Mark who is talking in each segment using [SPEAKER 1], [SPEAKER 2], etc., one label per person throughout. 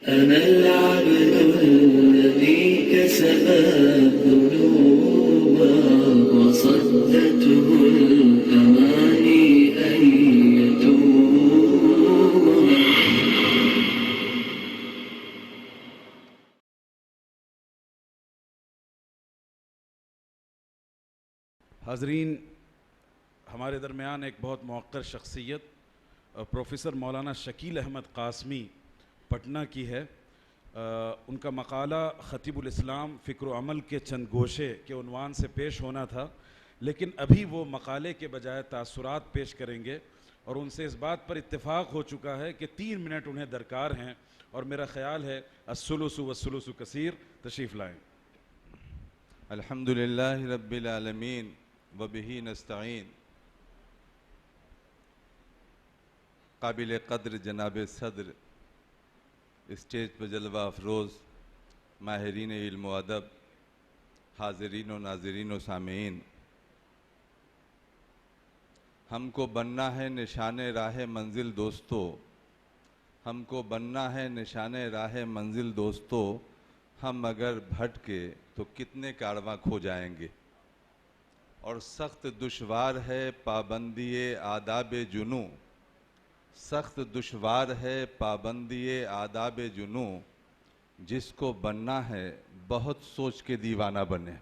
[SPEAKER 1] أنا العبد الذي كسب الذنوب وصدته الأماني أن يتوب.
[SPEAKER 2] حاضرین، ہمارے درمیان ایک بہت موقر شخصیت پروفیسر مولانا شکیل احمد قاسمی پٹنہ کی ہے۔ ان کا مقالہ خطیب الاسلام فکر و عمل کے چند گوشے کے عنوان سے پیش ہونا تھا، لیکن ابھی وہ مقالے کے بجائے تاثرات پیش کریں گے، اور ان سے اس بات پر اتفاق ہو چکا ہے کہ 3 منٹ انہیں درکار ہیں، اور میرا خیال ہے الثلث والثلث کثیر۔ تشریف لائیں۔
[SPEAKER 3] الحمدللہ رب العالمین وبہ نستعین۔ قابل قدر جناب صدر، اسٹیج پر جلوہ افروز ماہرین علم و ادب، حاضرین و ناظرین و سامعین، ہم کو بننا ہے نشان راہ منزل دوستو، ہم کو بننا ہے نشان راہ منزل دوستو، ہم اگر بھٹکے تو کتنے کارواں کھو جائیں گے، اور سخت دشوار ہے پابندی آداب جنوں، سخت دشوار ہے پابندی آداب جنوں، جس کو بننا ہے بہت سوچ کے دیوانہ بنے۔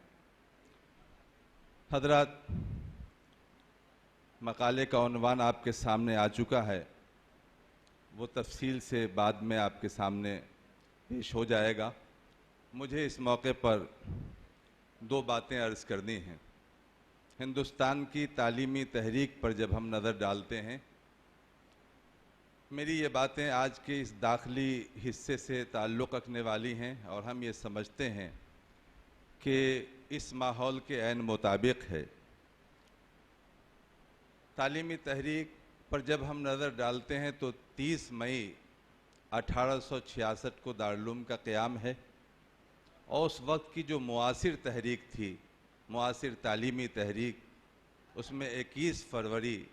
[SPEAKER 3] حضرات، مقالے کا عنوان آپ کے سامنے آ چکا ہے، وہ تفصیل سے بعد میں آپ کے سامنے پیش ہو جائے گا۔ مجھے اس موقع پر 2 باتیں عرض کرنی ہیں۔ ہندوستان کی تعلیمی تحریک پر جب ہم نظر ڈالتے ہیں، میری یہ باتیں آج کے اس داخلی حصے سے تعلق رکھنے والی ہیں، اور ہم یہ سمجھتے ہیں کہ اس ماحول کے عین مطابق ہے۔ تعلیمی تحریک پر جب ہم نظر ڈالتے ہیں تو 30 مئی 1866 کو دارالعلوم کا قیام ہے، اور اس وقت کی جو معاصر تحریک تھی، معاصر تعلیمی تحریک، اس میں 21 فروری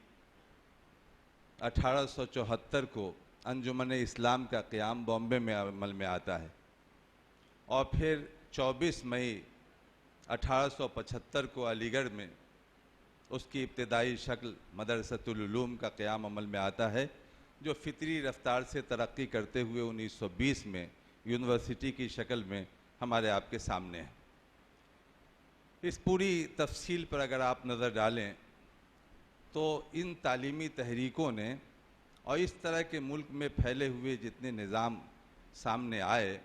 [SPEAKER 3] 1874 کو انجمن اسلام کا قیام بامبے میں عمل میں آتا ہے، اور پھر 24 مئی 1875 کو علی گڑھ میں اس کی ابتدائی شکل مدرسۃ العلوم کا قیام عمل میں آتا ہے، جو فطری رفتار سے ترقی کرتے ہوئے 1920 میں یونیورسٹی کی شکل میں ہمارے آپ کے سامنے ہے۔ اس پوری تفصیل پر اگر آپ نظر ڈالیں تو ان تعلیمی تحریکوں نے، اور اس طرح کے ملک میں پھیلے ہوئے جتنے نظام سامنے آئے،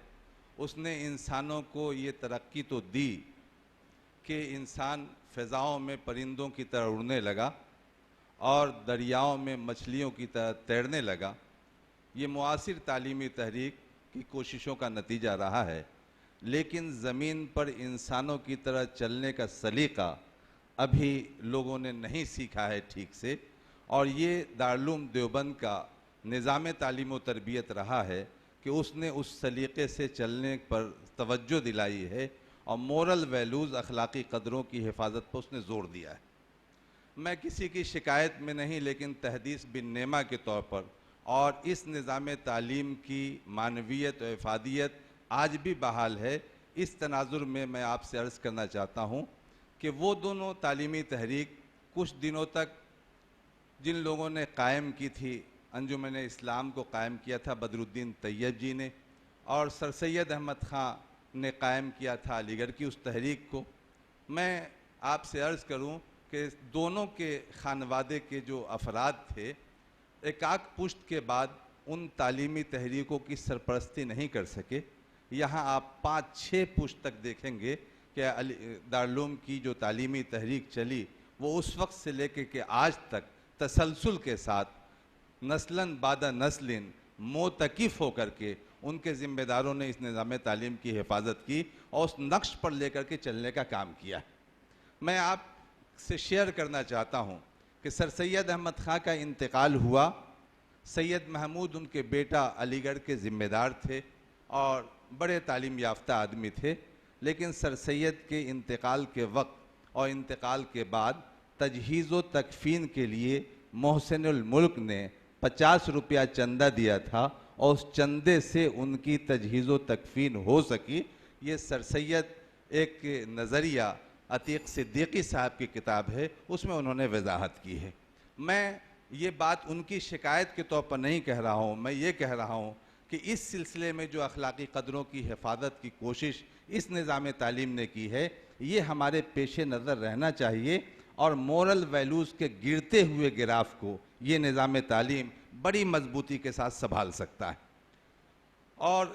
[SPEAKER 3] اس نے انسانوں کو یہ ترقی تو دی کہ انسان فضاؤں میں پرندوں کی طرح اڑنے لگا اور دریاؤں میں مچھلیوں کی طرح تیرنے لگا۔ یہ معاصر تعلیمی تحریک کی کوششوں کا نتیجہ رہا ہے، لیکن زمین پر انسانوں کی طرح چلنے کا سلیقہ ابھی لوگوں نے نہیں سیکھا ہے ٹھیک سے، اور یہ دارالعلوم دیوبند کا نظام تعلیم و تربیت رہا ہے کہ اس نے اس سلیقے سے چلنے پر توجہ دلائی ہے، اور مورل ویلیوز، اخلاقی قدروں کی حفاظت پر اس نے زور دیا ہے۔ میں کسی کی شکایت میں نہیں، لیکن تحدیث بن نعمہ کے طور پر، اور اس نظام تعلیم کی معنویت و افادیت آج بھی بحال ہے، اس تناظر میں میں آپ سے عرض کرنا چاہتا ہوں کہ وہ دونوں تعلیمی تحریک کچھ دنوں تک جن لوگوں نے قائم کی تھی، انجمن اسلام کو قائم کیا تھا بدر الدین طیب جی نے، اور سر سید احمد خان نے قائم کیا تھا علی گڑھ کی اس تحریک کو۔ میں آپ سے عرض کروں کہ دونوں کے خانوادے کے جو افراد تھے، ایک آک پشت کے بعد ان تعلیمی تحریکوں کی سرپرستی نہیں کر سکے۔ یہاں آپ 5-6 پشت تک دیکھیں گے کہ دارالعلوم کی جو تعلیمی تحریک چلی، وہ اس وقت سے لے کے آج تک تسلسل کے ساتھ نسلاً بعد نسلٍ موتقف ہو کر کے ان کے ذمہ داروں نے اس نظام تعلیم کی حفاظت کی اور اس نقش پر لے کر کے چلنے کا کام کیا ہے۔ میں آپ سے شیئر کرنا چاہتا ہوں کہ سر سید احمد خان کا انتقال ہوا، سید محمود ان کے بیٹا علی گڑھ کے ذمہ دار تھے اور بڑے تعلیم یافتہ آدمی تھے، لیکن سر سید کے انتقال کے وقت اور انتقال کے بعد تجہیز و تکفین کے لیے محسن الملک نے 50 روپیہ چندہ دیا تھا، اور اس چندے سے ان کی تجہیز و تکفین ہو سکی. یہ سر سید ایک نظریہ عتیق صدیقی صاحب کی کتاب ہے, اس میں انہوں نے وضاحت کی ہے. میں یہ بات ان کی شکایت کے طور پر نہیں کہہ رہا ہوں, میں یہ کہہ رہا ہوں کہ اس سلسلے میں جو اخلاقی قدروں کی حفاظت کی کوشش اس نظام تعلیم نے کی ہے, یہ ہمارے پیش نظر رہنا چاہیے, اور مورل ویلیوز کے گرتے ہوئے گراف کو یہ نظام تعلیم بڑی مضبوطی کے ساتھ سنبھال سکتا ہے. اور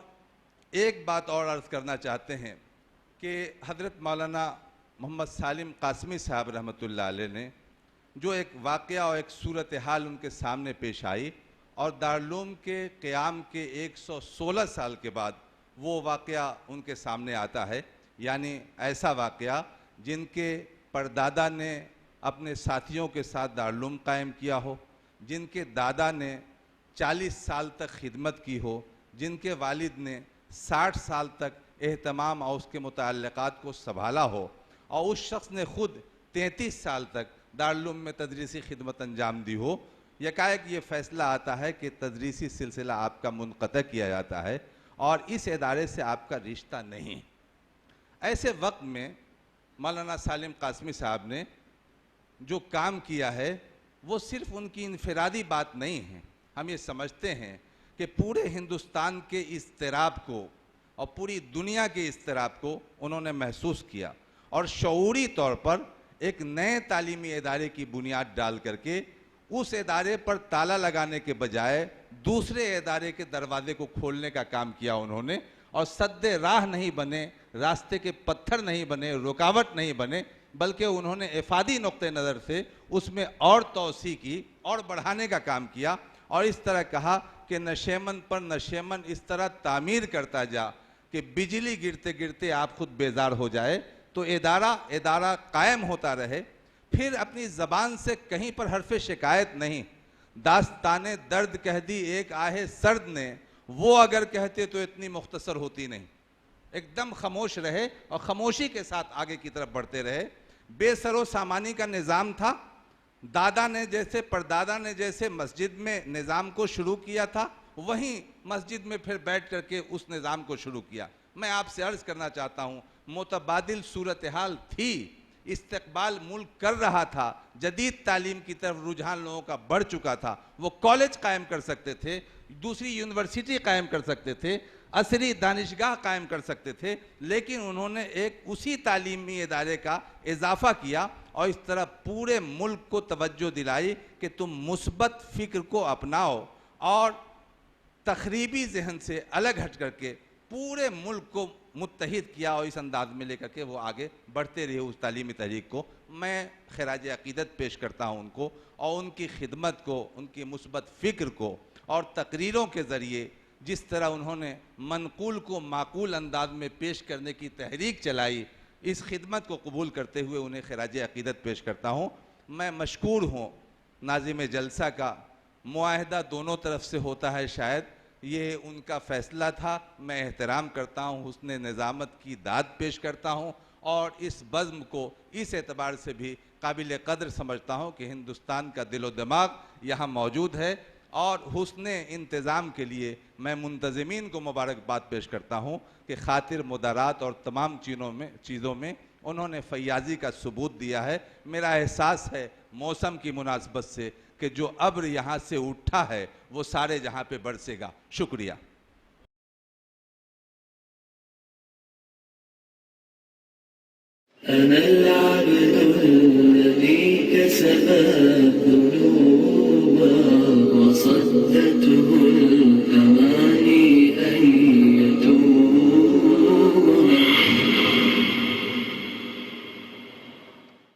[SPEAKER 3] ایک بات اور عرض کرنا چاہتے ہیں کہ حضرت مولانا محمد سالم قاسمی صاحب رحمۃ اللہ علیہ نے جو ایک واقعہ اور ایک صورتحال ان کے سامنے پیش آئی, اور دارالعلوم کے قیام کے 116 سال کے بعد وہ واقعہ ان کے سامنے آتا ہے, یعنی ایسا واقعہ جن کے پردادا نے اپنے ساتھیوں کے ساتھ دارالعلوم قائم کیا ہو, جن کے دادا نے 40 سال تک خدمت کی ہو, جن کے والد نے 60 سال تک اہتمام اور اس کے متعلقات کو سنبھالا ہو, اور اس شخص نے خود 33 سال تک دارالعلوم میں تدریسی خدمت انجام دی ہو. یکایک یہ فیصلہ آتا ہے کہ تدریسی سلسلہ آپ کا منقطع کیا جاتا ہے اور اس ادارے سے آپ کا رشتہ نہیں. ایسے وقت میں مولانا سالم قاسمی صاحب نے جو کام کیا ہے وہ صرف ان کی انفرادی بات نہیں ہے. ہم یہ سمجھتے ہیں کہ پورے ہندوستان کے اضطراب کو اور پوری دنیا کے اضطراب کو انہوں نے محسوس کیا, اور شعوری طور پر ایک نئے تعلیمی ادارے کی بنیاد ڈال کر کے اس ادارے پر تالا لگانے کے بجائے دوسرے ادارے کے دروازے کو کھولنے کا کام کیا انہوں نے, اور سد راہ نہیں بنے, راستے کے پتھر نہیں بنے, رکاوٹ نہیں بنے, بلکہ انہوں نے افادی نقطہ نظر سے اس میں اور توسیع کی اور بڑھانے کا کام کیا, اور اس طرح کہا کہ نشیمن پر نشیمن اس طرح تعمیر کرتا جا کہ بجلی گرتے گرتے آپ خود بیزار ہو جائے, تو ادارہ قائم ہوتا رہے. پھر اپنی زبان سے کہیں پر حرف شکایت نہیں, داستان درد کہہ دی ایک آہ سرد نے, وہ اگر کہتے تو اتنی مختصر ہوتی نہیں. ایک دم خاموش رہے اور خاموشی کے ساتھ آگے کی طرف بڑھتے رہے. بے سر و سامانی کا نظام تھا. دادا نے جیسے پردادا نے جیسے مسجد میں نظام کو شروع کیا تھا, وہیں مسجد میں پھر بیٹھ کر کے اس نظام کو شروع کیا. میں آپ سے عرض کرنا چاہتا ہوں, متبادل صورتحال تھی, استقبال ملک کر رہا تھا, جدید تعلیم کی طرف رجحان لوگوں کا بڑھ چکا تھا. وہ کالج قائم کر سکتے تھے, دوسری یونیورسٹی قائم کر سکتے تھے, عصری دانشگاہ قائم کر سکتے تھے, لیکن انہوں نے ایک اسی تعلیمی ادارے کا اضافہ کیا اور اس طرح پورے ملک کو توجہ دلائی کہ تم مثبت فکر کو اپناؤ, اور تخریبی ذہن سے الگ ہٹ کر کے پورے ملک کو متحد کیا, اور اس انداز میں لے کر کے وہ آگے بڑھتے رہے اس تعلیمی تحریک کو. میں خراج عقیدت پیش کرتا ہوں ان کو, اور ان کی خدمت کو, ان کی مثبت فکر کو, اور تقریروں کے ذریعے جس طرح انہوں نے منقول کو معقول انداز میں پیش کرنے کی تحریک چلائی, اس خدمت کو قبول کرتے ہوئے انہیں خراج عقیدت پیش کرتا ہوں. میں مشکور ہوں ناظم جلسہ کا, معاہدہ دونوں طرف سے ہوتا ہے, شاید یہ ان کا فیصلہ تھا. میں احترام کرتا ہوں, حسن نظامت کی داد پیش کرتا ہوں, اور اس بزم کو اس اعتبار سے بھی قابل قدر سمجھتا ہوں کہ ہندوستان کا دل و دماغ یہاں موجود ہے, اور حسن انتظام کے لیے میں منتظمین کو مبارکباد پیش کرتا ہوں کہ خاطر مدارات اور تمام چیزوں میں انہوں نے فیاضی کا ثبوت دیا ہے. میرا احساس ہے موسم کی مناسبت سے کہ جو ابر یہاں سے اٹھا ہے وہ سارے جہاں پہ برسے گا. شکریہ.
[SPEAKER 1] أنا العبد الذي كسب الذنوب